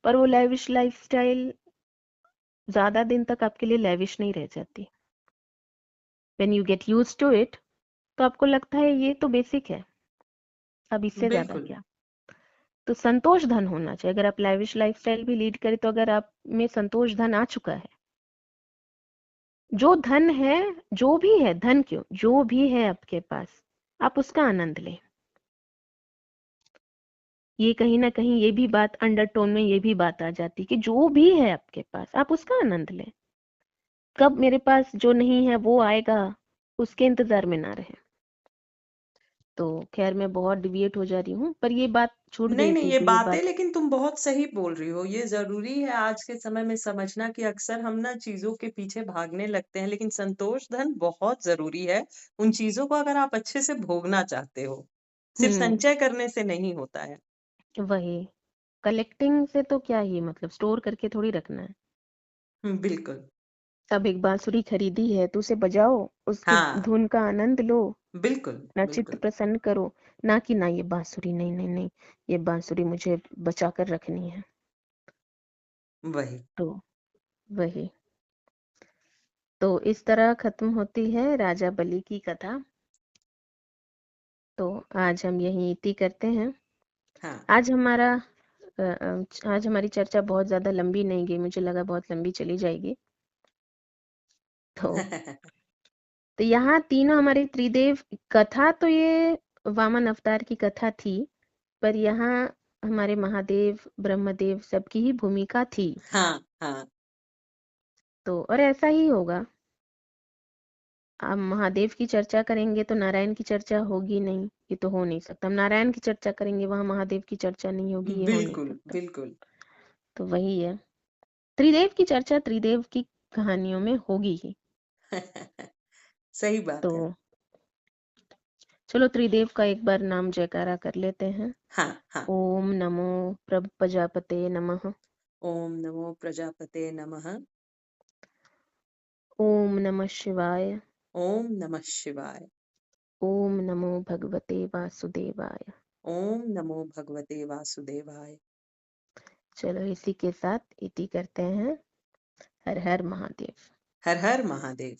पर वो लैविश लाइफस्टाइल ज्यादा दिन तक आपके लिए लैविश नहीं रह जाती। When you get used to it, तो आपको लगता है ये तो बेसिक है, अब इससे ज्यादा बिल्कुल, क्या। तो संतोष धन होना चाहिए। अगर आप लैविश लाइफस्टाइल भी लीड करें, तो अगर आप में संतोष धन आ चुका है, जो धन है, जो भी है, धन क्यों, जो भी है आपके पास, आप उसका आनंद लें। ये कहीं ना कहीं ये भी बात अंडरटोन में ये भी बात आ जाती कि जो भी है आपके पास आप उसका आनंद लें। कब मेरे पास जो नहीं है वो आएगा, उसके इंतजार में ना रहे। तो खैर मैं बहुत डिविएट हो जा रही हूँ, पर ये बात छूट नहीं, गई नहीं, थी ये कि ये बातें बात। लेकिन तुम बहुत सही बोल रही हो। ये ज़रूरी है आज के समय में समझना कि अक्सर हम ना चीज़ों के पीछे भागने लगते हैं, लेकिन संतोष धन बहुत ज़रूरी है, उन चीज़ों को अगर आप अच्छे से भोगना चाहते हो। सिर्फ हम्म, संचय करने से नहीं होता है। वही कलेक्टिंग से तो क्या ही मतलब, स्टोर करके थोड़ी रखना है। बिल्कुल। अब एक बांसुरी खरीदी है तो उसे बजाओ, उसकी हाँ, धुन का आनंद लो, बिल्कुल, ना चित्त बिल्कुल। प्रसन्न करो, ना कि ना ये बांसुरी नहीं नहीं नहीं, ये बांसुरी मुझे बचा कर रखनी है। वही। तो वही, तो इस तरह खत्म होती है राजा बलि की कथा। तो आज हम यही इति करते हैं। हाँ। आज हमारा आज हमारी चर्चा बहुत ज्यादा लंबी नहीं गई, मुझे लगा बहुत लंबी चली जाएगी। तो यहाँ तीनों हमारे त्रिदेव कथा, तो ये वामन अवतार की कथा थी, पर यहाँ हमारे महादेव ब्रह्मदेव सबकी ही भूमिका थी। हाँ, हाँ। तो और ऐसा ही होगा, अब महादेव की चर्चा करेंगे तो नारायण की चर्चा होगी नहीं, ये तो हो नहीं सकता। हम नारायण की चर्चा करेंगे, वहां महादेव की चर्चा नहीं होगी, ये हो नहीं बिल्कुल, सकता। बिल्कुल। तो वही है, त्रिदेव की चर्चा त्रिदेव की कहानियों में होगी ही। सही बात है। तो चलो त्रिदेव का एक बार नाम जयकारा कर लेते हैं। हाँ, हाँ। ओम नमो प्रजापते नमः। ओम नमो प्रजापते नमः। ओम नमः शिवाय। ओम नमः शिवाय। ओम नमो भगवते वासुदेवाय। ओम नमो भगवते वासुदेवाय। चलो इसी के साथ इति करते हैं। हर हर महादेव। हर हर महादेव।